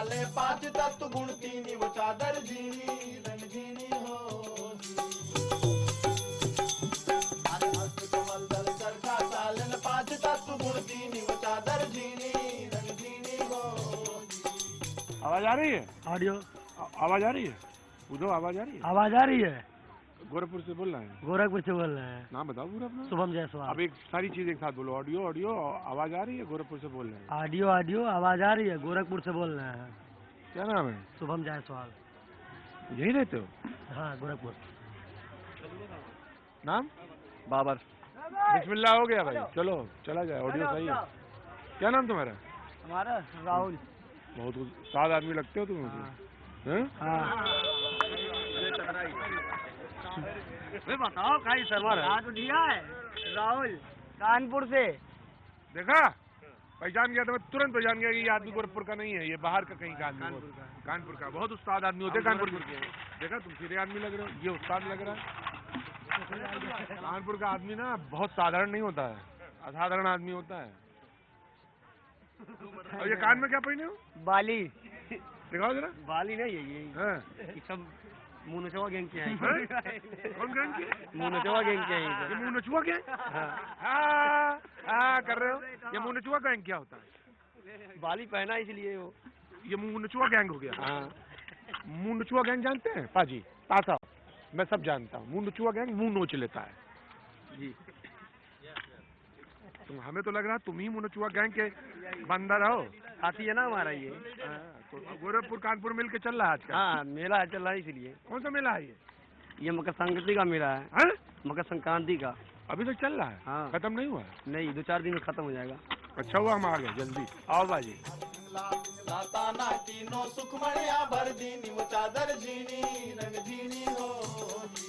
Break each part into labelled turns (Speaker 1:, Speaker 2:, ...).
Speaker 1: वाले 5 तत्व गुण 3 वो चादर झीनी रंगझीनी होगी। अरे हस्त कमल दल चरखा सालन 5 तत्व गुण 3 वो चादर झीनी रंगझीनी होगी।
Speaker 2: आवाज आ रही है?
Speaker 3: ऑडियो
Speaker 2: आवाज आ रही है? उधर आवाज आ रही है?
Speaker 3: आवाज आ रही है?
Speaker 2: गोरखपुर से बोल रहे हैं?
Speaker 3: गोरखपुर से बोल रहे हैं।
Speaker 2: नाम बताओ पूरा अपना।
Speaker 3: शुभम जायसवाल।
Speaker 2: अब एक सारी चीज एक साथ बोलो। ऑडियो ऑडियो आवाज आ रही है? गोरखपुर से बोल रहे हैं?
Speaker 3: ऑडियो ऑडियो आवाज आ रही है? गोरखपुर से बोल रहे हैं।
Speaker 2: क्या नाम है?
Speaker 3: शुभम जायसवाल।
Speaker 2: यही रहते हो?
Speaker 3: हाँ, गोरखपुर।
Speaker 2: नाम?
Speaker 3: बाबर।
Speaker 2: बिस्मिल्लाह हो गया भाई, चलो चला जाए। ऑडियो सही है। क्या नाम तुम्हारा?
Speaker 3: हमारा राहुल।
Speaker 2: बहुत उस्ताद आदमी लगते हो तुम मुझे।
Speaker 3: बताओ कहीं सर्वर है? दिया है राहुल कानपुर से।
Speaker 2: देखा, पहचान गया तो मैं तुरंत पहचान गया कि ये आदमी गोरखपुर का नहीं है, ये बाहर का कहीं का आदमी है। कानपुर का बहुत उस्ताद आदमी होते हैं कानपुर के। देखा, तुम सीधे आदमी लग रहे हो, ये उस्ताद लग रहा है। कानपुर का आदमी ना बहुत साधारण नहीं होता है, असाधारण आदमी होता है। और ये कान में क्या पहने हो?
Speaker 3: बाली।
Speaker 2: दिखाओ जरा।
Speaker 3: बाली नहीं है ये।
Speaker 2: हाँ।
Speaker 3: सब मुँह नचवा गैंग के हैं।
Speaker 2: कौन गैंग के?
Speaker 3: मुँह नचवा गैंग के हैं।
Speaker 2: ये मुँह नचुआ गैंग? हाँ कर रहे हो। ये मुँह नचुआ गैंग क्या होता है?
Speaker 3: बाली पहना इसलिए वो।
Speaker 2: ये मुँह नचुआ गैंग हो गया। हाँ। मुँह नचुआ गैंग जानते हैं पाजी? पासा मैं सब जानता हूँ। मुँह नचुआ गैंग मुँह नोच लेता है
Speaker 3: जी।
Speaker 2: तुम, हमें तो लग रहा है तुम ही मुँह नचुआ गैंग के बंदर हो।
Speaker 3: साथी है ना हमारा ये।
Speaker 2: तो गोरखपुर कानपुर मिल के चल रहा है आजकल।
Speaker 3: हाँ, मेला चल रहा है इसलिए।
Speaker 2: कौन सा मेला है ये?
Speaker 3: ये मकर संक्रांति का मेला है।
Speaker 2: हाँ?
Speaker 3: मकर संक्रांति का।
Speaker 2: अभी तक चल रहा है?
Speaker 3: हाँ।
Speaker 2: खत्म नहीं हुआ है?
Speaker 3: नहीं, 2-4 दिन में खत्म हो जाएगा।
Speaker 2: अच्छा हुआ हम आ गए जल्दी। आओ बाजी।
Speaker 1: लाताना तीनों सुखमणिया भर दीनी वो चादर झीनी रंगझीनी होगी।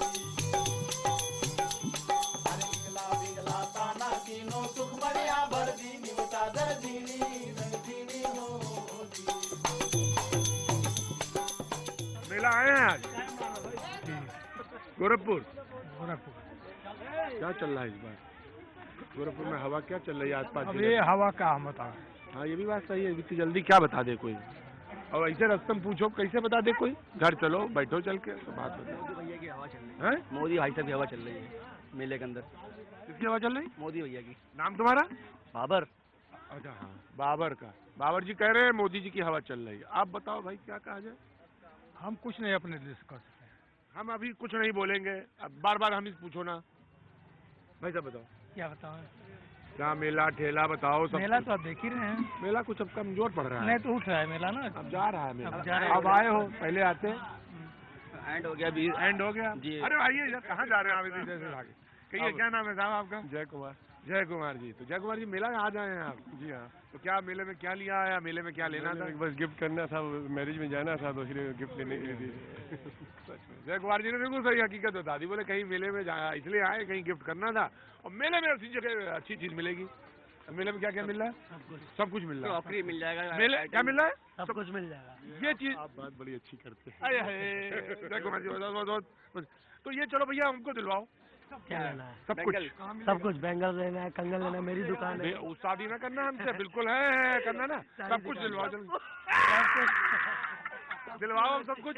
Speaker 1: अरे विगला ताना तीनों सुखमणिया भर दीनी वो चादर झीनी रंगझीनी होगी।
Speaker 2: मेला आए हैं आज गोरखपुर। क्या चल रहा है इस बार गोरखपुर में? हवा क्या चल रही है आसपास?
Speaker 4: अब ये हवा का हम बता।
Speaker 2: हाँ, ये भी बात सही है। इतनी जल्दी क्या बता दे कोई? और ऐसे रस्तम पूछो कैसे बता दे कोई? घर चलो, बैठो चल के तो बात होती
Speaker 3: मोदी भैया की हवा चल रही
Speaker 2: है।
Speaker 3: मोदी भाई साहब की हवा चल रही है मेले के अंदर।
Speaker 2: किसकी हवा चल रही?
Speaker 3: मोदी भैया की।
Speaker 2: नाम तुम्हारा?
Speaker 3: बाबर।
Speaker 2: अच्छा हाँ, बाबर का। बाबर जी कह रहे हैं मोदी जी की हवा चल रही है। आप बताओ भाई क्या कहा जाए?
Speaker 4: हम कुछ नहीं अपने देश कर सकते।
Speaker 2: हम अभी कुछ नहीं बोलेंगे। अब बार बार हम ही पूछो ना भाई साहब। बताओ
Speaker 4: क्या बताओ?
Speaker 2: क्या मेला ठेला बताओ सब।
Speaker 4: मेला तो आप देख ही रहे हैं।
Speaker 2: मेला कुछ अब कमजोर पड़ रहा है।
Speaker 4: नहीं तो उठ रहा है मेला ना।
Speaker 2: अब जा रहा है मेला।
Speaker 4: अब जा रहा है।
Speaker 2: अब आए हो, पहले आते।
Speaker 3: एंड हो गया अभी।
Speaker 2: एंड हो गया
Speaker 3: जी।
Speaker 2: अरे भाई ये कहाँ जा रहे हैं आप इतनी देर से आगे? कहिए क्या नाम है साहब आपका?
Speaker 4: जय कुमार।
Speaker 2: जय कुमार जी। तो जय कुमार जी मेला में आ जाए हैं आप?
Speaker 4: जी हाँ।
Speaker 2: तो क्या मेले में क्या लिया है? मेले में क्या लेना था?
Speaker 4: बस गिफ्ट करना था, मैरिज में जाना था तो इसलिए गिफ्ट लेने के लिए।
Speaker 2: जय कुमार जी ने बिल्कुल सही हकीकत बता दी। बोले कहीं मेले में जाया इसलिए आए, कहीं गिफ्ट करना था। और मेले में उसी जगह अच्छी चीज मिलेगी। मेले में क्या क्या मिल रहा है? सब कुछ मिल रहा है।
Speaker 3: क्रॉकरी मिल जाएगा।
Speaker 2: मेले क्या मिल रहा है?
Speaker 3: सब कुछ मिल जाएगा।
Speaker 2: ये चीज
Speaker 4: आप बात बड़ी अच्छी करते हैं।
Speaker 2: जय कुमार जी बहुत। तो ये चलो भैया हमको दिलवाओ।
Speaker 3: क्या लेना है?
Speaker 2: सब कुछ।
Speaker 3: सब कुछ। बैंगल लेना है, कंगन लेना है, मेरी दुकान है।
Speaker 2: शादी ना करना हमसे, बिल्कुल है करना ना। सब कुछ दिलवाओ जल्दी। दिलवाओ हम सब कुछ।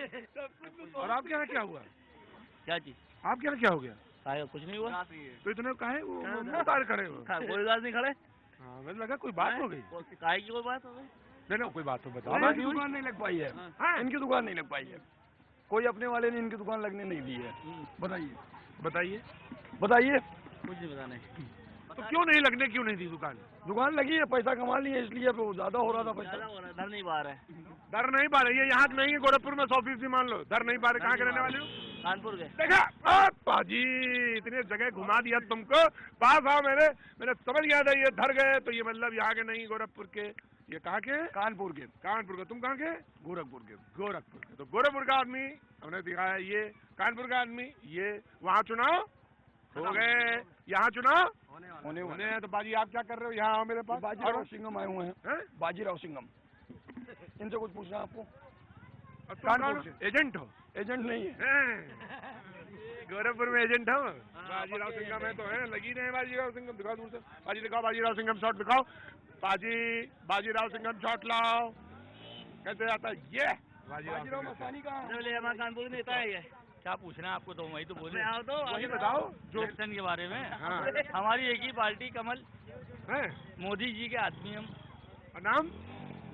Speaker 2: और आपके यहाँ क्या हुआ?
Speaker 3: क्या चीज?
Speaker 2: आपके यहाँ क्या हो गया?
Speaker 3: कुछ नहीं हुआ।
Speaker 2: तो इतने काहे वो मुंह तार खड़े हो?
Speaker 3: कोई बात नहीं खड़े।
Speaker 2: हाँ, मुझे लगा कोई बात हो गई।
Speaker 3: काहे की कोई बात हो गई?
Speaker 2: नहीं कोई बात हो बताओ।
Speaker 4: इनकी दुकान नहीं लग पाई है।
Speaker 2: हाँ?
Speaker 4: इनकी दुकान नहीं लग पाई है। कोई अपने वाले ने इनकी दुकान लगने नहीं दी है। बताइए
Speaker 2: बताइए
Speaker 4: बताइए।
Speaker 3: कुछ नहीं बताना है।
Speaker 2: तो क्यों नहीं लगने, क्यों नहीं दी दुकान?
Speaker 4: दुकान लगी है, पैसा कमा लिए इसलिए अब ज्यादा हो रहा था पैसा।
Speaker 3: डर नहीं पा रहे।
Speaker 2: दर नहीं पा रही है। यहाँ नहीं है गोरखपुर में 100% मान लो। दर नहीं पा रहे। कहाँ के रहने वाले हो?
Speaker 3: कानपुर के।
Speaker 2: देखा पाजी, इतने जगह घुमा दिया तुमको। पास आओ मैंने समझ गया था ये धर गए तो ये मतलब यहाँ के नहीं, गोरखपुर के। ये कहाँ के?
Speaker 4: कानपुर के।
Speaker 2: कानपुर के। तुम कहाँ के?
Speaker 4: गोरखपुर के।
Speaker 2: गोरखपुर के। तो गोरखपुर का आदमी हमने दिखाया ये, कानपुर का आदमी ये। वहाँ चुनाव हो गए, यहाँ चुनाव होने हैं। तो बाजी आप क्या कर रहे हो? यहाँ आओ मेरे पास।
Speaker 4: बाजीराव सिंघम आए हुए हैं।
Speaker 2: हैं?
Speaker 4: बाजीराव सिंघम। इनसे कुछ पूछना है आपको?
Speaker 2: और तुम
Speaker 4: कानपुर
Speaker 2: कौन?
Speaker 4: से।
Speaker 2: एजेंट हो?
Speaker 4: एजेंट नहीं है।
Speaker 2: गोरखपुर में एजेंट हो? बाजीराव सिंघम है तो है, लगी रहे बाजीराव सिंघम। दिखाओ दूर से। बाजी दिखाओ, बाजीराव सिंघम शॉट दिखाओ। बाजीराव सिंघम शॉट लाओ। कैसे आता है ये
Speaker 4: बाजीराव मस्तानी कहाँ?
Speaker 3: चलिए हमारे कानपुर में नेता है ये। क्या पूछना है आपको, तो वही तो बोले। आओ तो
Speaker 2: वही बताओ जो
Speaker 3: इलेक्शन के बारे में।
Speaker 2: हाँ।
Speaker 3: हमारी एक ही पार्टी कमल,
Speaker 2: है
Speaker 3: मोदी जी के आदमी हम।
Speaker 2: और नाम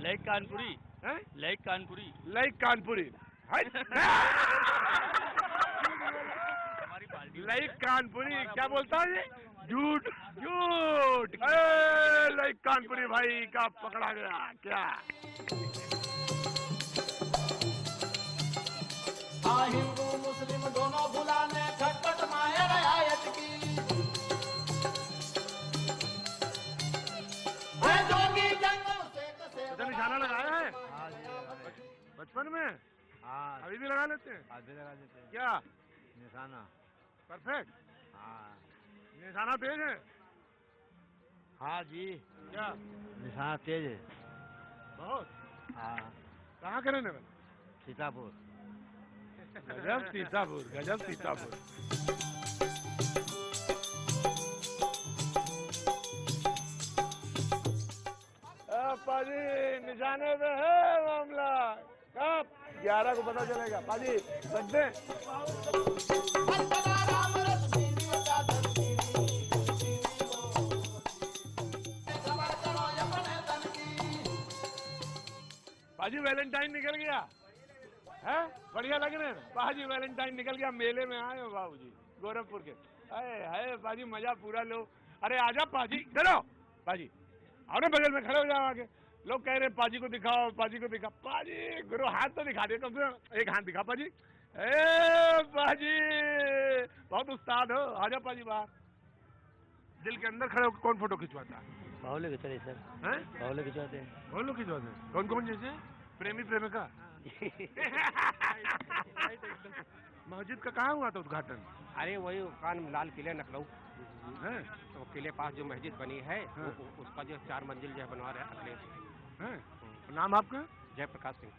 Speaker 3: लाइक कानपुरी,
Speaker 2: है
Speaker 3: लाइक कानपुरी।
Speaker 2: लाइक कानपुरी
Speaker 3: हमारी पार्टी
Speaker 2: लाइक कानपुरी क्या बोलता है ये? झूठ झूठ। लाइक कानपुरी भाई का पकड़ा गया क्या?
Speaker 1: हाँ हिंदू मुस्लिम दोनों बुलाने खटपट माया रियायत की है जोगी जंगल से कसे
Speaker 2: इधर निशाना लगाया है
Speaker 3: हाँ जी,
Speaker 2: बचपन में?
Speaker 3: हाँ
Speaker 2: अभी भी लगा लेते हैं?
Speaker 3: आधे लगा देते हैं।
Speaker 2: क्या
Speaker 3: निशाना?
Speaker 2: परफेक्ट?
Speaker 3: हाँ
Speaker 2: निशाना तेज है
Speaker 3: हाँ जी,
Speaker 2: क्या?
Speaker 3: निशाना तेज है।
Speaker 2: बहुत।
Speaker 3: हाँ
Speaker 2: कहाँ के रहने वाले?
Speaker 3: सीतापुर।
Speaker 2: गजब सीतापुर, गजब सीतापुर। पाजी निशाने पे है मामला। कब 11 को पता चलेगा पाजी, रख दे।
Speaker 1: राम रस दीनी चादर दीनी खबर करो अपने तन की
Speaker 2: पाजी वैलेंटाइन निकल गया है, बढ़िया लग रहे हैं पाजी। वैलेंटाइन निकल गया, मेले में आए हो बाबूजी गोरखपुर के। अरे है पाजी, मजा पूरा लो। अरे आजा पाजी, इधर आओ पाजी, आओ ना बगल में खड़े हो जाओ आगे। लोग कह रहे हैं पाजी को दिखाओ, पाजी को दिखा। पाजी गुरु हाथ तो दिखा दे कम से कम, एक हाथ दिखा पाजी। ए पाजी बहुत उस्ताद हो, आजा पाजी बाहर। दिल के अंदर खड़े होकर कौन फोटो खिंचवाता है?
Speaker 3: बाहुले खिंचवाते सर,
Speaker 2: हैं?
Speaker 3: बाहुले खिंचवाते हैं।
Speaker 2: कौन लोग खिंचवाते हैं? कौन कौन जैसे? प्रेमी प्रेमिका? मस्जिद का कहाँ हुआ था उद्घाटन?
Speaker 5: अरे वही कान लाल किले लखनऊ,
Speaker 2: हैं?
Speaker 5: तो किले पास जो मस्जिद बनी है
Speaker 2: हाँ।
Speaker 5: उसका जो 4 मंजिल जो है बनवा रहे हैं अखिलेश
Speaker 2: हैं? नाम आपका?
Speaker 5: जयप्रकाश सिंह।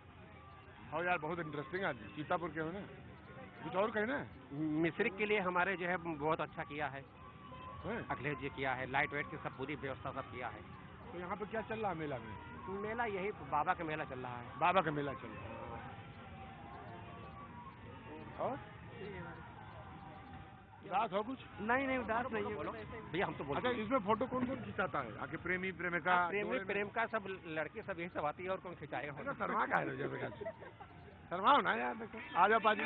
Speaker 2: हाँ यार बहुत इंटरेस्टिंग आदमी, सीतापुर के हो ना? कुछ और कहना है?
Speaker 5: मिस्री के लिए हमारे जो है बहुत अच्छा किया है
Speaker 2: हैं?
Speaker 5: अखिलेश जी, किया है लाइट वेट की सब पूरी व्यवस्था सब किया है।
Speaker 2: तो यहाँ पे क्या चल रहा है मेला में?
Speaker 5: मेला यही बाबा का मेला चल रहा है।
Speaker 2: बाबा का मेला चल रहा है। और उदास हो कुछ?
Speaker 3: नहीं नहीं उदास नहीं है।
Speaker 5: बोलो भैया, हम तो बोलते
Speaker 2: अच्छा इसमें फोटो कौन कौन खिंचाता है? आके प्रेमी प्रेमिका?
Speaker 5: प्रेमी प्रेम का सब लड़के सब यही सब आती है, और कौन खिंचाएगा?
Speaker 2: अच्छा, शर्मा का है जब शर्माओ ना यार, देखो आ जाओ पाजी।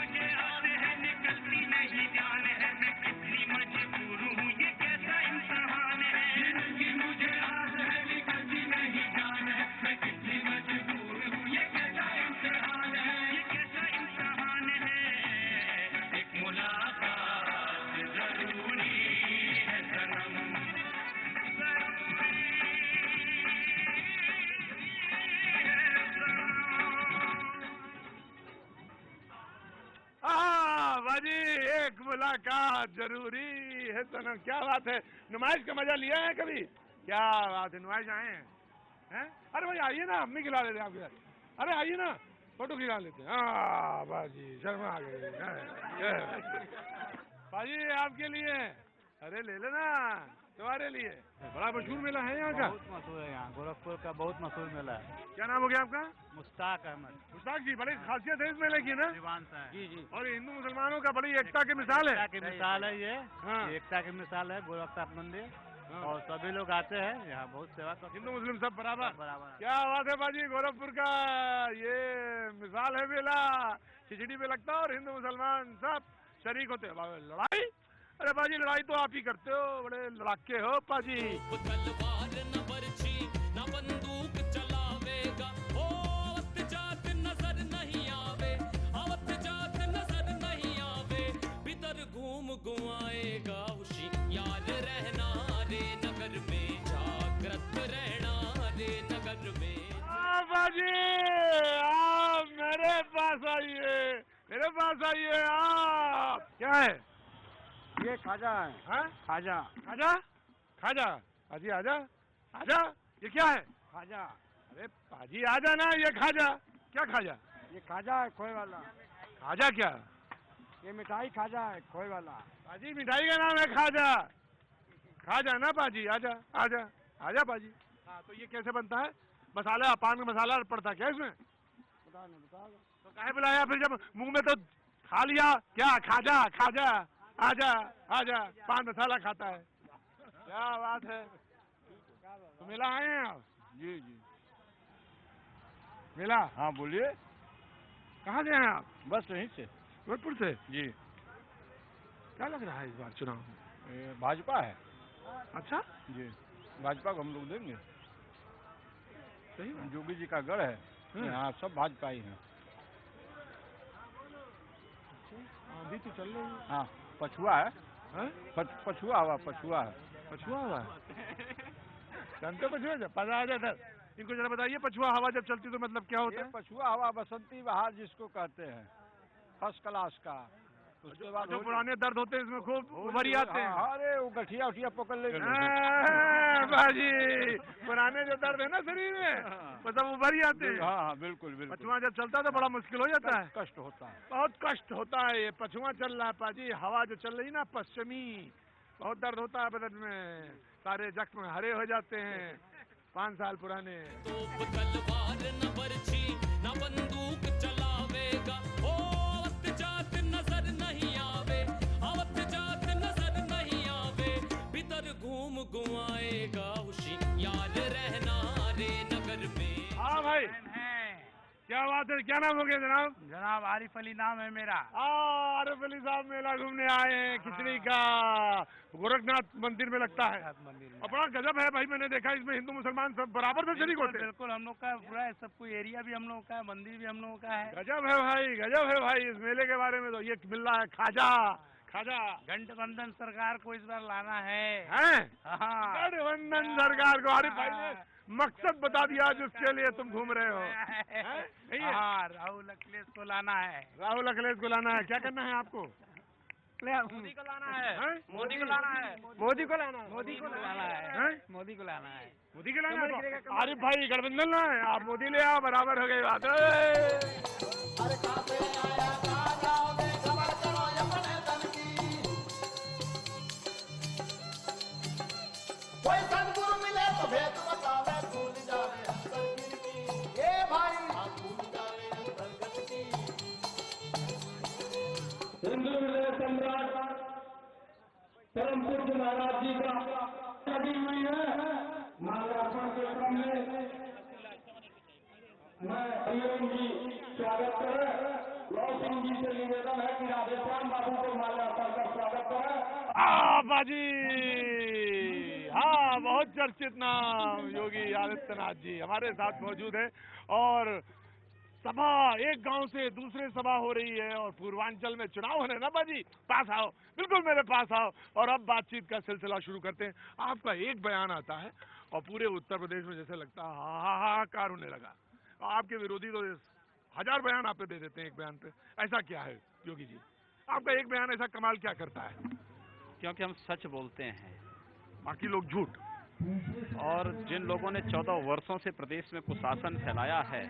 Speaker 2: बाजी एक मुलाकात जरूरी है सनम। क्या बात है, नुमाइश का मजा लिया है कभी? क्या बात है, नुमाइश आए हैं? अरे भाई आइए ना, हम भी खिला लेते हैं आपके साथ। अरे आइए ना, फोटो खिला लेते हैं। हाँ बाजी शर्मा आ गई। बाजी आपके लिए, अरे ले लेना तुम्हारे लिए। बड़ा मशहूर मेला है यहाँ का?
Speaker 3: बहुत मशहूर है यहाँ, गोरखपुर का बहुत मशहूर मेला है।
Speaker 2: क्या नाम हो गया आपका?
Speaker 3: मुश्ताक अहमद।
Speaker 2: मुश्ताक जी, बड़ी खासियत है इस मेले की ना?
Speaker 3: जी जी,
Speaker 2: और हिंदू मुसलमानों का बड़ी एकता की मिसाल है।
Speaker 3: एकता की मिसाल है ये।
Speaker 2: हाँ।
Speaker 3: एकता की मिसाल है गोरखनाथ मंदिर।
Speaker 2: हाँ।
Speaker 3: और सभी लोग आते हैं यहाँ, बहुत सेवा करते हैं।
Speaker 2: हिंदू मुस्लिम सब बराबर।
Speaker 3: बराबर है।
Speaker 2: क्या बात है बाजी, गोरखपुर का ये मिसाल है मेला। खिचड़ी पे लगता है और हिंदू मुसलमान सब शरीक होते हैं। लड़ाई? अरे बाजी लड़ाई तो आप ही करते हो, बड़े लड़ाके हो पाजी।
Speaker 6: तलवार न बरछी न बंदूक चलावेगा, ओ अवत जात नजर नहीं आवे, अवत जात नजर नहीं आवे, भीतर घूम घुमाएगा होशियार रहना रे नगर में, जागृत रहना रे नगर में।
Speaker 2: बाजी आप मेरे पास आइए, मेरे पास आइए आप। क्या है
Speaker 3: ये खाजा है।
Speaker 2: हाँ?
Speaker 3: खाजा
Speaker 2: खाजा? खाजा पाजी आजा, आजा। ये क्या है?
Speaker 3: खाजा,
Speaker 2: अरे पाजी आजा ना, ये खाजा। क्या खाजा?
Speaker 3: ये खाजा है खोए वाला।
Speaker 2: खाजा क्या?
Speaker 3: ये मिठाई खाजा है खोए वाला।
Speaker 2: पाजी मिठाई का नाम है खाजा। खाजा ना पाजी, आजा आजा आजा पाजी। हाँ तो ये कैसे बनता है? मसाला, पान का मसाला पड़ता है क्या इसमें? तो काहे बुलाया फिर जब मुंह में तो खा लिया? क्या खाजा खाजा, आजा आजा, पान मसाला खाता है। क्या बात है। तो मेला आए हैं आप?
Speaker 4: जी जी।
Speaker 2: मेला?
Speaker 4: हाँ बोलिए।
Speaker 2: कहाँ से हैं आप?
Speaker 4: बस यहीं से।
Speaker 2: गोरखपुर से?
Speaker 4: जी।
Speaker 2: क्या लग रहा है इस बार चुनाव में?
Speaker 4: ये भाजपा है।
Speaker 2: अच्छा,
Speaker 4: जी, भाजपा को हम लोग देंगे।
Speaker 2: सही बात।
Speaker 4: योगी जी का गढ़ है, यहाँ सब भाजपा ही है।
Speaker 2: अभी तो चल रही है।
Speaker 4: हाँ, पछुआ है।
Speaker 2: हैं?
Speaker 4: पछुआ हुआ, पछुआ है।
Speaker 2: पछुआ हुआ जानते हो पछुआ? पता आ जाता। इनको जरा बताइए, पछुआ हवा जब चलती तो मतलब क्या होता
Speaker 4: ये
Speaker 2: है?
Speaker 4: पछुआ हवा बसंती बहार जिसको कहते हैं, फर्स्ट क्लास का। उसके बाद
Speaker 2: जो पुराने दर्द होते हैं इसमें खूब उभरी आते हैं।
Speaker 4: अरे वो गठिया उठिया पकड़ ले
Speaker 2: बाजी, पुराने जो दर्द है ना शरीर में वो सब उभरी आते हैं।
Speaker 4: हाँ बिल्कुल बिल्कुल।
Speaker 2: पछुआ जब चलता है तो बड़ा मुश्किल हो जाता है,
Speaker 4: कष्ट होता है,
Speaker 2: बहुत कष्ट होता है। ये पछुआ चल रहा है पाजी, हवा जो चल रही ना पश्चिमी, बहुत दर्द होता है बदन में, सारे जख्म हरे हो जाते हैं 5 साल पुराने।
Speaker 6: तोप तलवार न बरछी न बंदूक चलावेगा, ओ अवत जात नजर नहीं आवे, अवत जात नजर नहीं आवे, भीतर घूम घुमाएगा, होशियार रहना रे नगर में।
Speaker 2: हाँ भाई, क्या बात है, क्या नाम हो गया जनाब?
Speaker 3: जनाब आरिफ अली नाम है मेरा।
Speaker 2: आरिफ अली साहब मेला घूमने आए हैं खिचड़ी का, गोरखनाथ मंदिर में लगता है।
Speaker 3: मंदिर में
Speaker 2: और बड़ा गजब है भाई, मैंने देखा इसमें हिंदू मुसलमान सब बराबर से शरीक होते हैं।
Speaker 3: बिल्कुल हम लोग का पूरा सब कोई एरिया भी हम लोग का है, मंदिर भी हम लोगों का है।
Speaker 2: गजब है भाई, गजब है भाई। इस मेले के बारे में तो ये मिल रहा है खाजा खाजा।
Speaker 3: गठबंधन सरकार को इस बार लाना है।
Speaker 2: हैं?
Speaker 3: हाँ।
Speaker 2: गठबंधन सरकार को आरिफ भाई ने मकसद बता दिया जिसके लिए तुम घूम रहे हो। हैं? यही है?
Speaker 3: हाँ, राहुल अखिलेश को लाना है।
Speaker 2: राहुल अखिलेश को लाना है। क्या करना है आपको?
Speaker 3: मोदी को लाना है।
Speaker 2: हैं?
Speaker 3: मोदी को लाना है। मोदी को लाना है। मोदी को लाना है।
Speaker 2: हैं?
Speaker 3: मोदी को लाना है।
Speaker 2: मोदी के लाना है तो आरिफ भाई गठबंधन ना है, आप मोदी ले आओ, बराबर हो गई बात।
Speaker 1: अरे कहाँ से आया कहाँ जाओगे, खबर करो अपने तन की। कोई सदगुरु मिले तो भेद बतावे, भूल जावे अंतर की। ये भाई आप भूल जावे अंतर्गत की।
Speaker 7: हिंदू विजय सम्राट परम पूज्य महाराज जी का लगी हुई है माल्यार्पण के क्रम में मैं हरिओम जी स्वागत करें। लौ सिंह जी से निवेदन है कि राधेश्याम बाबू को माल्यार्पण का स्वागत करें।
Speaker 2: बाजी, हाँ, बहुत चर्चित नाम योगी आदित्यनाथ जी हमारे साथ मौजूद है। और सभा, एक गांव से दूसरे सभा हो रही है और पूर्वांचल में चुनाव होने ना बाजी, पास आओ, बिल्कुल मेरे पास आओ। और अब बातचीत का सिलसिला शुरू करते हैं। आपका एक बयान आता है और पूरे उत्तर प्रदेश में जैसे लगता है हाहाकार होने लगा। आपके विरोधी तो 1000 बयान आप पे दे देते हैं एक बयान पे। ऐसा क्या है योगी जी, आपका एक बयान ऐसा कमाल क्या करता है?
Speaker 5: क्योंकि हम सच बोलते हैं,
Speaker 2: बाकी लोग झूठ।
Speaker 5: और जिन लोगों ने 14 वर्षों से प्रदेश में कुशासन फैलाया है,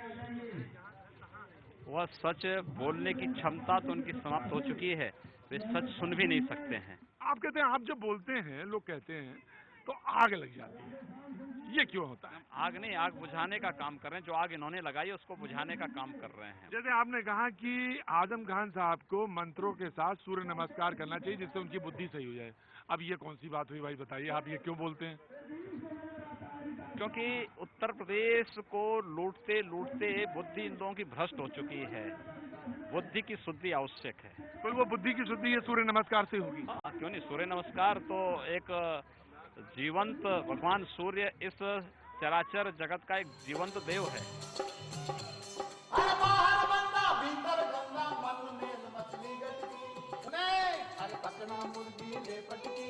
Speaker 5: वह सच बोलने की क्षमता तो उनकी समाप्त हो चुकी है, वे सच सुन भी नहीं सकते हैं।
Speaker 2: आप कहते हैं, आप जब बोलते हैं लोग कहते हैं तो आग लग जाती है, ये क्यों होता है?
Speaker 5: आग नहीं, आग बुझाने का काम कर रहे हैं। जो आग इन्होंने लगाई है उसको बुझाने का काम कर रहे हैं।
Speaker 2: जैसे आपने कहा कि आजम खान साहब को मंत्रों के साथ सूर्य नमस्कार करना चाहिए जिससे उनकी बुद्धि सही हो जाए। अब ये कौन सी बात हुई भाई, बताइए आप ये क्यों बोलते हैं?
Speaker 5: क्योंकि उत्तर प्रदेश को लूटते लूटते बुद्धि इन लोगों की भ्रष्ट हो चुकी है। बुद्धि की शुद्धि आवश्यक है।
Speaker 2: तो वो बुद्धि की शुद्धि ये सूर्य नमस्कार से होगी?
Speaker 5: क्यों नहीं, सूर्य नमस्कार तो एक जीवंत, भगवान सूर्य इस चराचर जगत का एक जीवंत देव है।
Speaker 1: अरे बाहर बंदा भीतर गंगा, मन में मछली गटकी। नहीं, अरे पकना मुर्गी ले पटकी।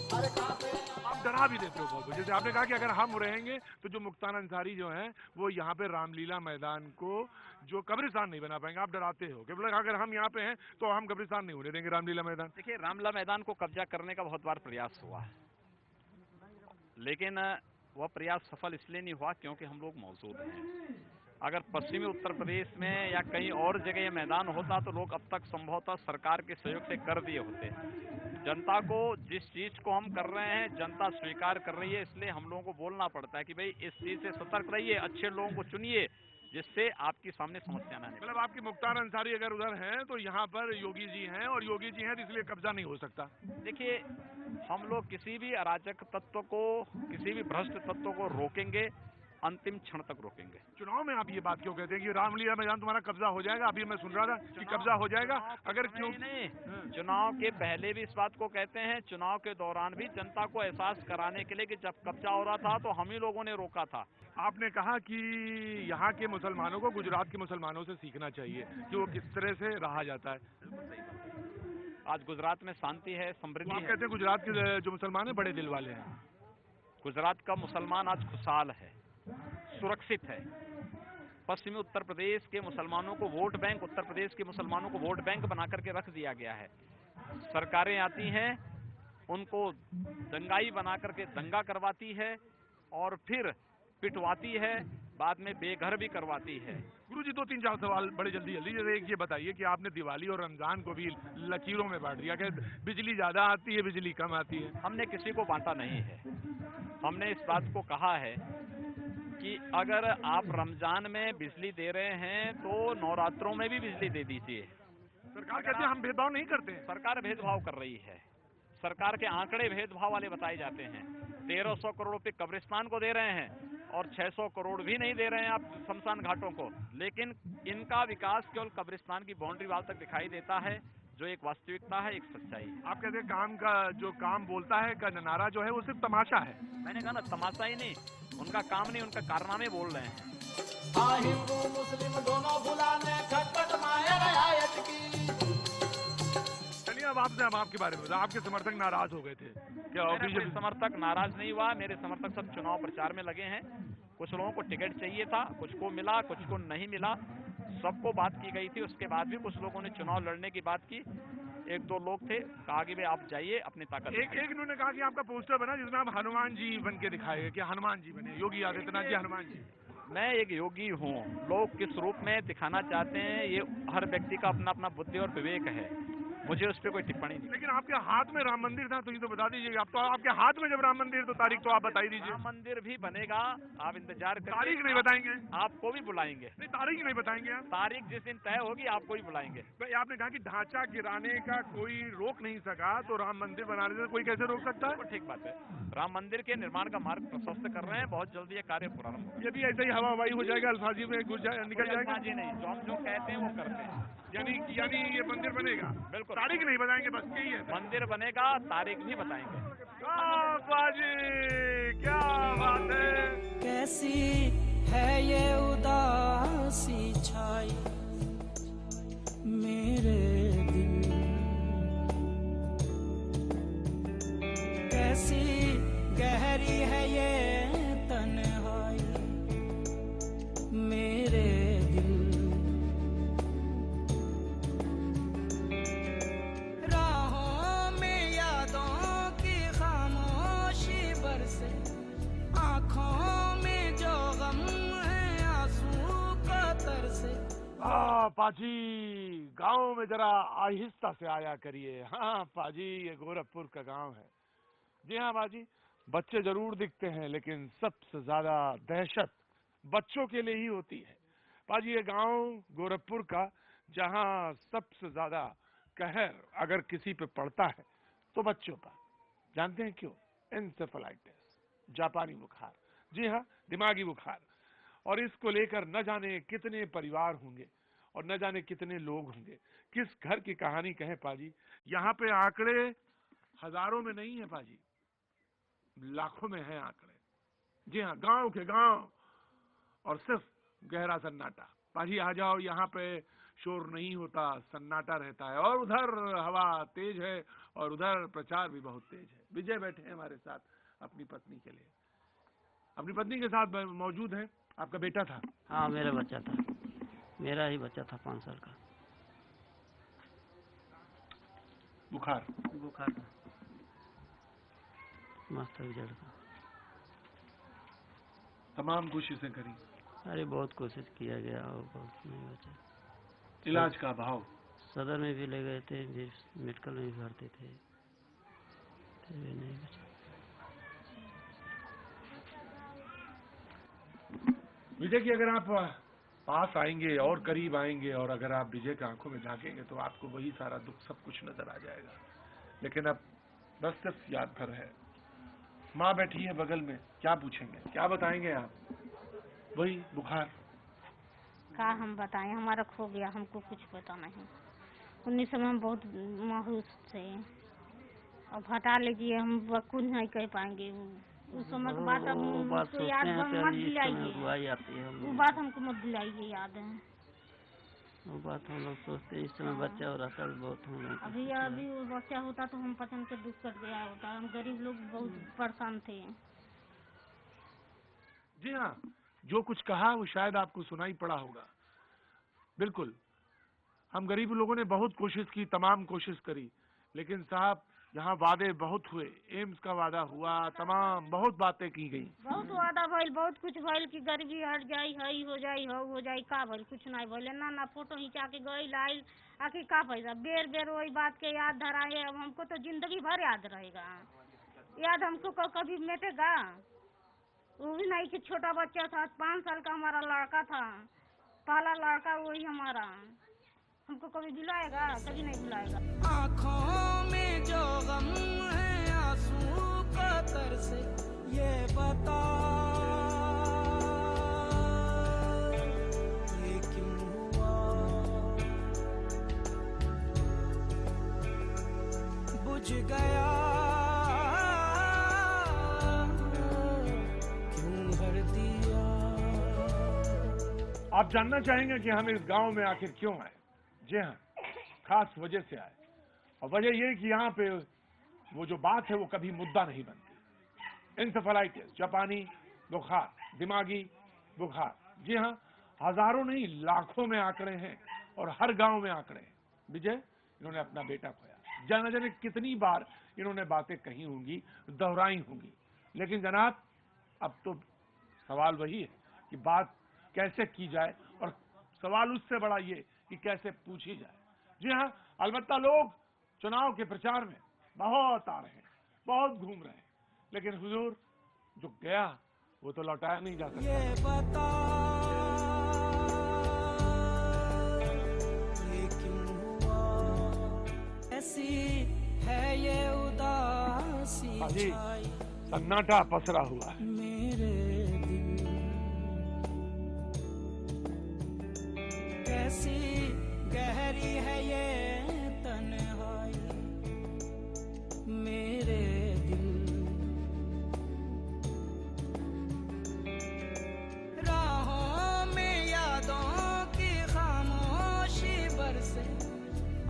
Speaker 1: अरे कहाँ से
Speaker 2: आप डरा भी देते हो बहुत। जैसे आपने कहा कि अगर हम रहेंगे तो जो मुख्तार अंसारी जो हैं वो यहाँ पे रामलीला मैदान को जो कब्रिस्तान नहीं बना पाएंगे। आप डराते हो कि बोले अगर हम यहाँ पे हैं तो हम कब्रिस्तान नहीं होने देंगे रामलीला मैदान।
Speaker 5: देखिए, रामलीला मैदान को कब्जा करने का बहुत बार प्रयास हुआ है, लेकिन वह प्रयास सफल इसलिए नहीं हुआ क्योंकि हम लोग मौजूद हैं। अगर पश्चिमी उत्तर प्रदेश में या कहीं और जगह ये मैदान होता तो लोग अब तक संभवतः सरकार के सहयोग से कर दिए होते। जनता को जिस चीज को हम कर रहे हैं जनता स्वीकार कर रही है, इसलिए हम लोगों को बोलना पड़ता है कि भाई इस चीज से सतर्क रहिए, अच्छे लोगों को चुनिए, जिससे आपकी सामने समस्या ना निकले।
Speaker 2: मतलब आपकी मुख्तार अंसारी अगर उधर हैं तो यहाँ पर योगी जी हैं, और योगी जी हैं तो इसलिए कब्जा नहीं हो सकता।
Speaker 5: देखिए, हम लोग किसी भी अराजक तत्व को, किसी भी भ्रष्ट तत्व को रोकेंगे, अंतिम क्षण तक रोकेंगे।
Speaker 2: चुनाव में आप ये बात क्यों कहते हैं कि रामलीला मैदान तुम्हारा कब्जा हो जाएगा? अभी मैं सुन रहा था कि कब्जा हो जाएगा। अगर क्यों
Speaker 5: नहीं, चुनाव के पहले भी इस बात को कहते हैं, चुनाव के दौरान भी जनता को एहसास कराने के लिए कि जब कब्जा हो रहा था तो हम ही लोगों ने रोका था।
Speaker 2: आपने कहा कि यहाँ के मुसलमानों को गुजरात के मुसलमानों से सीखना चाहिए कि वो किस तरह से रहा जाता है।
Speaker 5: आज गुजरात में शांति है, समृद्धि
Speaker 2: आप
Speaker 5: है।
Speaker 2: कहते हैं गुजरात के जो मुसलमान है बड़े दिल वाले हैं।
Speaker 5: गुजरात का मुसलमान आज खुशहाल है, सुरक्षित है। पश्चिमी उत्तर प्रदेश के मुसलमानों को वोट बैंक, उत्तर प्रदेश के मुसलमानों को वोट बैंक बना करके रख दिया गया है। सरकारें आती हैं, उनको दंगाई बना करके दंगा करवाती है और फिर पिटवाती है, बाद में बेघर भी करवाती है।
Speaker 2: गुरुजी, 2-3-4 सवाल बड़े जल्दी जैसे एक ये बताइए कि आपने दिवाली और रमजान को भी लकीरों में बांट दिया कि बिजली ज्यादा आती है, बिजली कम आती है।
Speaker 5: हमने किसी को बांटा नहीं है। हमने इस बात को कहा है कि अगर आप रमजान में बिजली दे रहे हैं तो नवरात्रों में भी बिजली दे दीजिए।
Speaker 2: सरकार कहती है हम भेदभाव नहीं करते हैं।
Speaker 5: सरकार भेदभाव कर रही है। सरकार के आंकड़े भेदभाव वाले बताए जाते हैं। 1300 करोड़ रुपए कब्रिस्तान को दे रहे हैं और 600 करोड़ भी नहीं दे रहे हैं आप शमशान घाटों को। लेकिन इनका विकास केवल कब्रिस्तान की बाउंड्री वाल तक दिखाई देता है, जो एक वास्तविकता है, एक सच्चाई।
Speaker 2: आप कहते हैं काम का जो काम बोलता है का नारा जो है वो सिर्फ तमाशा है।
Speaker 5: मैंने कहा ना, तमाशा ही नहीं, उनका काम नहीं, उनका कारनामे बोल रहे हैं।
Speaker 1: हाँ, हिंदू मुस्लिम दोनों बुलाने खटपट माया रियायत की।
Speaker 2: चलिए अब आपसे हम आपके बारे में बताएं। आपके समर्थक नाराज हो गए थे क्या?
Speaker 5: मेरे कोई समर्थक नाराज नहीं हुआ। मेरे समर्थक सब चुनाव प्रचार में लगे हैं। कुछ लोगों को टिकट चाहिए था, कुछ को मिला, कुछ को नहीं मिला। सबको बात की गई थी। उसके बाद भी कुछ लोगों ने चुनाव लड़ने की बात की। 1-2 लोग थे, कहा कि भाई आप जाइए, अपनी ताकत
Speaker 2: एक इन्होंने कहा कि आपका पोस्टर बना जिसमें आप हनुमान जी बन के दिखाए गए कि हनुमान जी बने, योगी आदित्यनाथ जी हनुमान जी।
Speaker 5: मैं एक योगी हूँ। लोग किस रूप में दिखाना चाहते हैं ये हर व्यक्ति का अपना अपना बुद्धि और विवेक है, मुझे उस पर कोई टिप्पणी नहीं।
Speaker 2: लेकिन आपके हाथ में राम मंदिर था तो ये तो बता दीजिए। आप तो आपके हाथ में जब राम मंदिर तो तारीख तो आप बता ही दीजिए।
Speaker 5: राम मंदिर भी बनेगा, आप इंतजार करिए।
Speaker 2: तारीख नहीं बताएंगे?
Speaker 5: आपको भी बुलाएंगे।
Speaker 2: नहीं, तारीख नहीं बताएंगे आप?
Speaker 5: तारीख जिस दिन तय होगी आपको भी बुलाएंगे।
Speaker 2: भाई आपने कहा कि ढांचा गिराने का कोई रोक नहीं सका तो राम मंदिर बनाने से कोई कैसे रोक सकता है?
Speaker 5: ठीक बात है। राम मंदिर के निर्माण का मार्ग प्रशस्त कर रहे हैं, बहुत जल्दी ये कार्य प्रारंभ होगा।
Speaker 2: ये भी ऐसे ही हवा हवाई हो जाएगा, अल्फाजी में निकल जाएगा?
Speaker 5: जी नहीं, जो हम जो कहते हैं वो करते हैं।
Speaker 2: यानी ये मंदिर बनेगा?
Speaker 5: बिल्कुल।
Speaker 2: तारीख नहीं बताएंगे, बस यही है।
Speaker 5: मंदिर बनेगा, तारीख भी बताएंगे।
Speaker 2: बाजी क्या बात है।
Speaker 8: कैसी है ये उदासी छाई मेरे दिल, कैसी गहरी है ये तन्हाई मेरे दिल। राहों में यादों की खामोशी बरसे, आँखों में जो गम है आंसू का तरसे।
Speaker 2: पाजी गांव में जरा आहिस्ता से आया करिए। हाँ पाजी, ये गोरखपुर का गांव है। जी हाँ बाजी, बच्चे जरूर दिखते हैं लेकिन सबसे ज्यादा दहशत बच्चों के लिए ही होती है। पाजी ये गांव गोरखपुर का जहां सबसे ज्यादा कहर अगर किसी पे पड़ता है तो बच्चों पर। जानते हैं क्यों? एन्सेफेलाइटिस, जापानी बुखार। जी हाँ, दिमागी बुखार। और इसको लेकर न जाने कितने परिवार होंगे और न जाने कितने लोग होंगे। किस घर की कहानी कहें पाजी। यहाँ पे आंकड़े हजारों में नहीं है पाजी, लाखों में है आंकड़े। जी हाँ, गांव के गांव और सिर्फ गहरा सन्नाटा। पाजी आ जाओ, यहाँ पे शोर नहीं होता, सन्नाटा रहता है। और उधर हवा तेज है और उधर प्रचार भी बहुत तेज है। विजय बैठे हैं हमारे साथ अपनी पत्नी के लिए, अपनी पत्नी के साथ मौजूद है। आपका बेटा था?
Speaker 3: हाँ, मेरा बच्चा था, मेरा ही बच्चा था 5 साल का।
Speaker 2: बुखार
Speaker 3: था, मस्त रिजल्ट था।
Speaker 2: तमाम कोशिशें करी?
Speaker 3: अरे बहुत कोशिश किया गया और बहुत नहीं बचा।
Speaker 2: इलाज का अभाव?
Speaker 3: सदर में भी ले गए थे, मेडिकल में भी भरते थे, फिर भी नहीं बचा।
Speaker 2: विजय की अगर आप पास आएंगे और करीब आएंगे और अगर आप विजय की आंखों में झांकेंगे तो आपको वही सारा दुख सब कुछ नजर आ जाएगा। लेकिन अब बस सिर्फ याद भर है। माँ बैठी है बगल में, क्या पूछेंगे, क्या बताएंगे आप? वही बुखार।
Speaker 9: क्या हम बताएं, हमारा खो गया, हमको कुछ पता नहीं। 19 समय हम बहुत मायूस थे। अब हटा लीजिए, हम कुछ नहीं कह पाएंगे। उस समय की बात अब
Speaker 3: वो बात
Speaker 9: मुझको
Speaker 3: सोचते
Speaker 9: याद
Speaker 3: हैं तो
Speaker 9: मत
Speaker 3: अभी इस समय
Speaker 9: दिलाइए।
Speaker 3: रुआई आती है हम
Speaker 9: वो
Speaker 3: लोग।
Speaker 9: बात हमको मत दिलाइए, याद है।
Speaker 3: वो बात हम लोग सोचते हैं, इस समय बच्चा हो रहता तो बहुत हम लोग
Speaker 9: अभी वो बच्चा होता तो हम पचन के दुख कट गया होता। हम गरीब लोग बहुत परेशान थे।
Speaker 2: जी हाँ, जो कुछ कहा वो शायद आपको सुनाई पड़ा होगा। बिल्कुल, हम गरीब लोगों ने बहुत कोशिश की, तमाम कोशिश करी, लेकिन साहब यहाँ वादे बहुत हुए। एम्स का वादा हुआ, तमाम बहुत बातें की गई।
Speaker 9: बहुत वादा भइल, बहुत कुछ भइल कि गरीबी हट जाई, हई हो जाई, हो जाई। का भइल? कुछ नहीं भइल। ना फोटो खींचा के गई आइल, आखिर का पैसा बेर बेर वही बात के याद धराए। अब हमको तो जिंदगी भर याद रहेगा। याद हमको कभी मिटेगा? वो भी नहीं कि छोटा बच्चा था, 5 साल का हमारा लड़का था, पहला लड़का वही हमारा। हमको कभी भुलाएगा? कभी नहीं भुलाएगा।
Speaker 8: आँखों में जो गम है आंसू का तरस, ये बता ये क्यों हुआ? बुझ गया क्यों भर दिया?
Speaker 2: आप जानना चाहेंगे कि हम इस गांव में आखिर क्यों आए? जी हाँ, खास वजह से आए। और वजह ये कि यहाँ पे वो जो बात है वो कभी मुद्दा नहीं बनती। इंसेफेलाइटिस, जापानी बुखार, दिमागी बुखार। जी हाँ, हजारों नहीं लाखों में आंकड़े हैं और हर गांव में आंकड़े हैं। विजय, इन्होंने अपना बेटा खोया। जाने जाने कितनी बार इन्होंने बातें कही होंगी, दोहराई होंगी, लेकिन जनाब अब तो सवाल वही है कि बात कैसे की जाए, और सवाल उससे बड़ा ये कि कैसे पूछी जाए। जी हाँ, अलबत्ता लोग चुनाव के प्रचार में बहुत आ रहे हैं, बहुत घूम रहे हैं, लेकिन हुजूर जो गया वो तो लौटाया नहीं जा सकता।
Speaker 8: ये बता ये क्यों हुआ? ऐसी है ये उदासी
Speaker 2: हाजी,
Speaker 8: छाई
Speaker 2: सन्नाटा पसरा हुआ है।
Speaker 8: मेरे दिल, कैसी गहरी है ये तन्हाई मेरे दिल। राहों में यादों की खामोशी बरसे,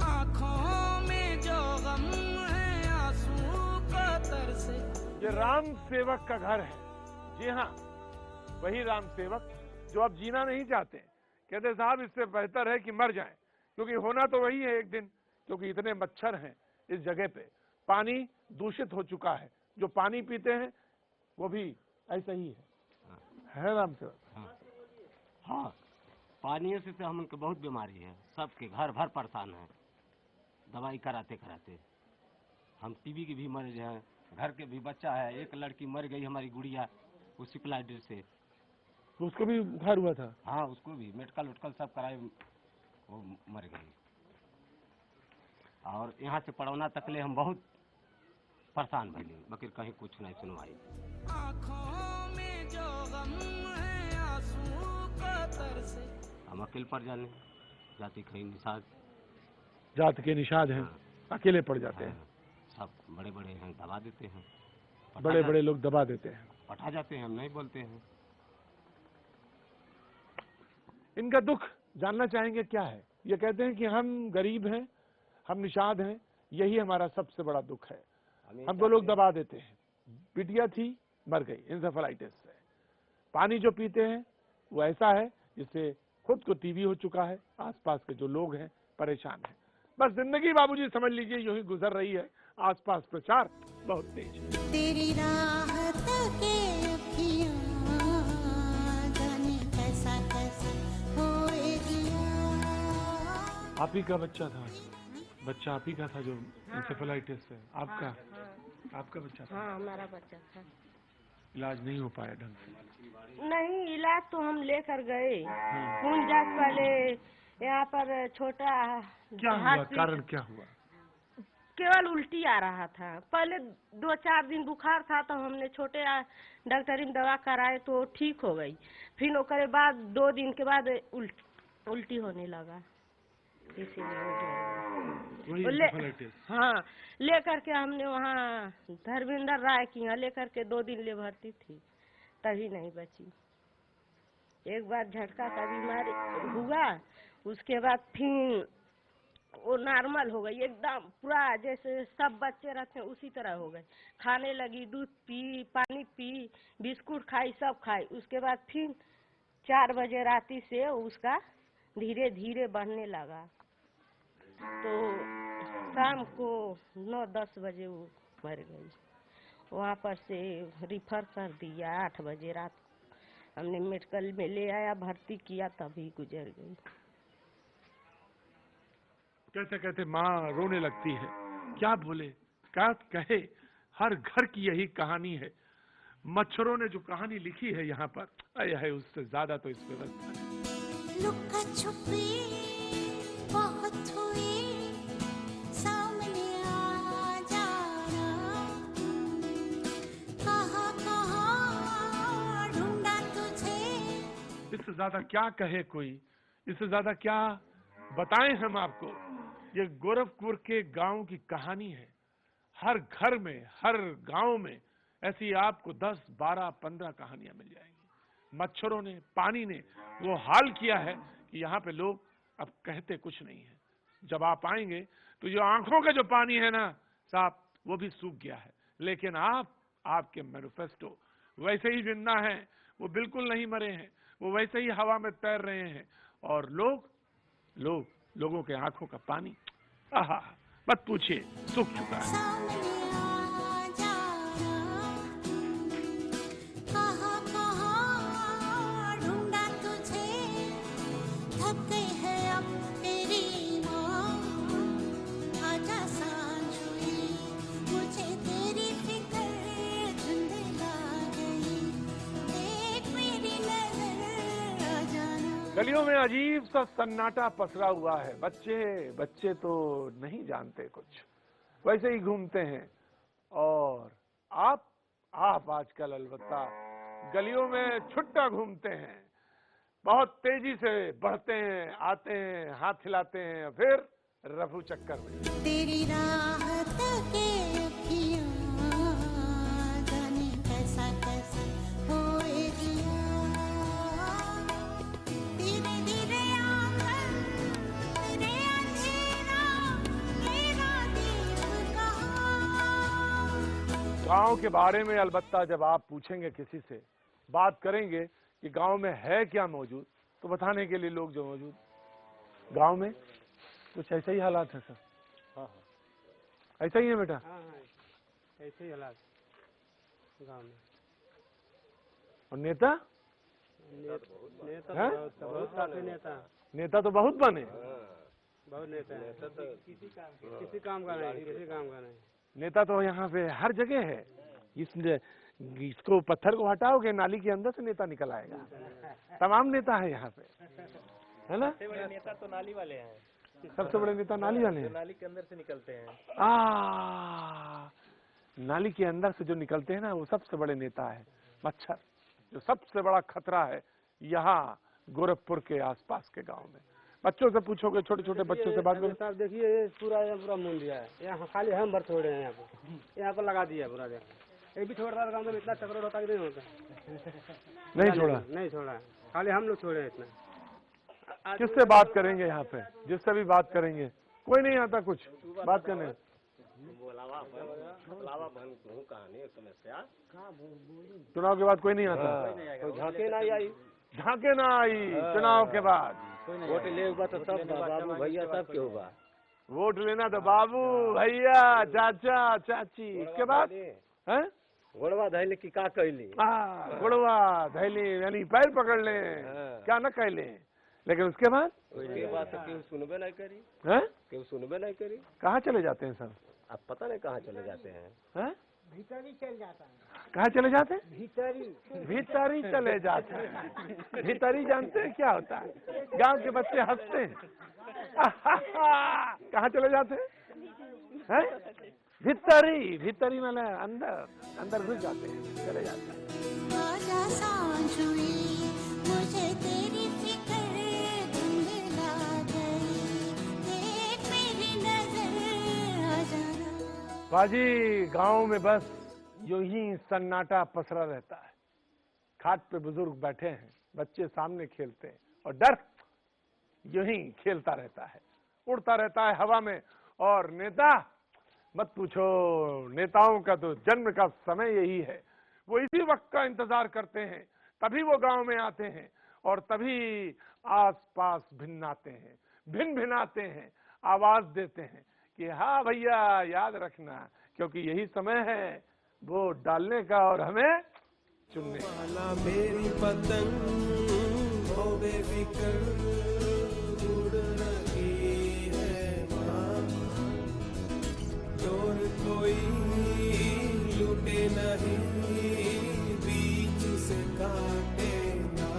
Speaker 8: आँखों में जो गम है आंसू का तरसे।
Speaker 2: ये राम सेवक का घर है। जी हाँ, वही राम सेवक जो अब जीना नहीं चाहते। कहते साहब इससे बेहतर है कि मर जाएं, क्योंकि होना तो वही है एक दिन, क्योंकि इतने मच्छर हैं इस जगह पे। पानी दूषित हो चुका है, जो पानी पीते हैं वो भी ऐसा ही है राम सेवक?
Speaker 10: हाँ, पानी से तो हमको बहुत बीमारी है, सबके घर भर परेशान है, दवाई कराते कराते। हम टीबी के भी मरीज हैं, घर के भी बच्चा है, एक लड़की मर गई हमारी गुड़िया उसी प्लाइड से।
Speaker 2: उसको भी बुखार हुआ था?
Speaker 10: हाँ, उसको भी मेडिकल उटकल सब कराए, वो मर गई। और यहाँ से पड़ौना तकले हम बहुत परेशान भइली, मगर कहीं कुछ नहीं सुनवाई।
Speaker 8: आँखों में जो गम है आंसू का तरसे।
Speaker 10: हम अकेले पड़ जाने, जाति कहीं निषाद,
Speaker 2: जात के निषाद हैं, अकेले पड़ जाते हैं।
Speaker 10: सब बड़े बड़े हैं, दबा देते हैं,
Speaker 2: बड़े बड़े लोग दबा देते हैं,
Speaker 10: पटा जाते हैं, हम नहीं बोलते हैं।
Speaker 2: इनका दुख जानना चाहेंगे क्या है? ये कहते हैं कि हम गरीब हैं, हम निषाद हैं, यही हमारा सबसे बड़ा दुख है। हमको लोग दबा देते हैं। बिटिया थी, मर गई इंसेफेलाइटिस से। पानी जो पीते हैं वो ऐसा है जिससे खुद को टीबी हो चुका है, आसपास के जो लोग हैं परेशान हैं। बस जिंदगी बाबूजी समझ लीजिए यूं ही गुजर रही है। आसपास प्रचार बहुत तेज है।
Speaker 11: तेरी राह तके अखियां जाने कैसा कैसा होए दिया।
Speaker 2: आप ही का बच्चा था? बच्चा आप ही का था जो इंसेफेलाइटिस से? आपका? आपका बच्चा था?
Speaker 9: हाँ, हमारा बच्चा था।
Speaker 2: इलाज नहीं हो पाया ढंग से?
Speaker 12: नहीं, इलाज तो हम लेकर गए। खून जांच पहले यहाँ पर छोटा
Speaker 2: क्या हुआ, कारण क्या हुआ?
Speaker 12: केवल उल्टी आ रहा था। पहले 2-4 दिन बुखार था तो हमने छोटे डॉक्टरी में दवा कराए तो ठीक हो गई। फिर ओकरे बाद 2 दिन के बाद उल्टी होने लगा, इसीलिए हाँ लेकर के हमने वहाँ धर्मेंद्र राय की यहाँ लेकर के 2 दिन ले भर्ती थी, तभी नहीं बची। एक बार झटका का बीमारी हुआ, उसके बाद फिर वो नॉर्मल हो गई एकदम पूरा, जैसे सब बच्चे रहते हैं उसी तरह हो गए। खाने लगी, दूध पी, पानी पी, बिस्कुट खाई, सब खाई। उसके बाद फिर 4 बजे राती से उसका धीरे धीरे बढ़ने लगा, तो शाम को 9-10 बजे वो मर गई। वहाँ पर से रिफर कर दिया। 8 बजे रात हमने मेडिकल में ले आया, भर्ती किया, तभी गुजर गई।
Speaker 2: कहते कहते माँ रोने लगती है, क्या बोले क्या कहे। हर घर की यही कहानी है। मच्छरों ने जो कहानी लिखी है यहाँ पर, है उससे ज्यादा तो इस व्यवस्था है।
Speaker 11: लुका छुपी बहुत हुई, सामने आ जाना, कहाँ ढूंढा तुझे।
Speaker 2: इससे ज्यादा क्या कहे कोई, इससे ज्यादा क्या बताएं हम आपको। ये गोरखपुर के गांव की कहानी है। हर घर में, हर गांव में ऐसी आपको 10, 12, 15 कहानियां मिल जाएंगी। मच्छरों ने, पानी ने वो हाल किया है कि यहाँ पे लोग अब कहते कुछ नहीं है। जब आप आएंगे तो जो आंखों का जो पानी है ना साहब, वो भी सूख गया है। लेकिन आपके मैनिफेस्टो वैसे ही जिंदा हैं, वो बिल्कुल नहीं मरे हैं, वो वैसे ही हवा में तैर रहे हैं। और लोगों के आंखों का पानी, आहा, मत पूछिए, सूख चुका है। गलियों में अजीब सा सन्नाटा पसरा हुआ है। बच्चे तो नहीं जानते कुछ, वैसे ही घूमते हैं। और आप आजकल अलबत्ता गलियों में छुट्टा घूमते हैं, बहुत तेजी से बढ़ते हैं, आते हैं, हाथ हिलाते हैं, फिर रफू चक्कर में।
Speaker 11: तेरी राह तके अखियां, जाने कैसा कैसा होए दिया।
Speaker 2: गांव के बारे में अलबत्ता जब आप पूछेंगे, किसी से बात करेंगे कि गांव में है क्या मौजूद, तो बताने के लिए लोग जो मौजूद गांव में कुछ ऐसे ही हालात है सर। हाँ, ऐसा ही है बेटा।
Speaker 3: हाँ, ऐसे ही हालात गांव में।
Speaker 2: और नेता
Speaker 3: बहुत काफी
Speaker 2: नेता तो बहुत बने,
Speaker 3: बहुत नेता है। किसी काम का नहीं।
Speaker 2: नेता तो यहाँ पे हर जगह है। इसको पत्थर को हटाओगे, नाली के अंदर से नेता निकल आएगा। तमाम नेता है यहाँ पे, है ना।
Speaker 13: सबसे बड़े नेता तो नाली वाले हैं।
Speaker 2: सबसे बड़े नेता नाली वाले हैं,
Speaker 13: नाली के अंदर से निकलते हैं।
Speaker 2: नाली के अंदर से जो निकलते हैं ना, वो सबसे बड़े नेता है। मच्छर जो सबसे बड़ा खतरा है यहाँ गोरखपुर के आसपास के गांव में। बच्चों से पूछोगे, छोटे छोटे बच्चों से बात करो।
Speaker 3: साहब देखिए, ये पूरा मूल दिया है। यहाँ खाली हम भर छोड़े हैं, यहाँ पर लगा दिया पूरा। एक भी छोड़ रहा गाँव में, इतना चक्कर होता कि नहीं होता। नहीं छोड़ा, खाली हम लोग छोड़े हैं इतना।
Speaker 2: किससे बात करेंगे यहाँ पे? जिससे भी बात करेंगे कोई नहीं आता कुछ बात करने। चुनाव के बाद कोई नहीं आता,
Speaker 10: झांके ना आई
Speaker 2: चुनाव के बाद।
Speaker 10: वोट लेगा तो सब बाबू भैया सब के होगा।
Speaker 2: वोट लेना तो बाबू भैया, चाचा चाची। इसके बाद है
Speaker 10: घोड़वा धैले की का कैली,
Speaker 2: घोड़वा धैले यानी पैर पकड़ ले, क्या न कह ले। लेकिन उसके बाद
Speaker 10: केहू सुनबे नहीं करी,
Speaker 2: हैं?
Speaker 10: केहू सुनबे नहीं करी।
Speaker 2: कहाँ चले जाते हैं सब?
Speaker 10: अब पता नहीं कहाँ चले जाते हैं।
Speaker 3: भीतर ही चल जाता है।
Speaker 2: कहाँ चले जाते हैं?
Speaker 3: भीतर ही
Speaker 2: चले जाते हैं। भीतर ही जानते हैं क्या होता है? गांव के बच्चे हंसते हैं। कहाँ चले जाते हैं? भीतरी मैंने अंदर घुस जाते हैं, चले जाते हैं।
Speaker 11: आजा सांझ हुई, मुझे तेरी फिक्र धुंधला गई, देख मेरी नजर आ जाना।
Speaker 2: बाजी गांव में बस यूं ही सन्नाटा पसरा रहता है। खाट पे बुजुर्ग बैठे हैं, बच्चे सामने खेलते हैं और डर यूं ही खेलता रहता है, उड़ता रहता है हवा में। और नेता मत पूछो, नेताओं का तो जन्म का समय यही है। वो इसी वक्त का इंतजार करते हैं, तभी वो गांव में आते हैं और तभी आसपास भिन्नाते हैं, भिन्नाते हैं, आवाज देते हैं कि हाँ भैया याद रखना, क्योंकि यही समय है वोट डालने का और हमें चुनने का।
Speaker 14: मेरी पतंग हो बेफिक्र उड़ रही है वहाँ, चोर कोई लूटे नहीं, बीच से काटे ना।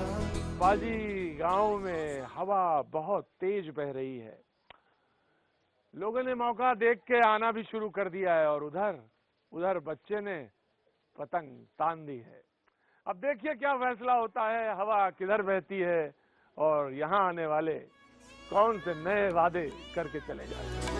Speaker 2: बाजी गांव में हवा बहुत तेज बह रही है। लोगों ने मौका देख के आना भी शुरू कर दिया है और उधर बच्चे ने पतंग तान दी है। अब देखिए क्या फैसला होता है, हवा किधर बहती है और यहाँ आने वाले कौन से नए वादे करके चले जाते हैं।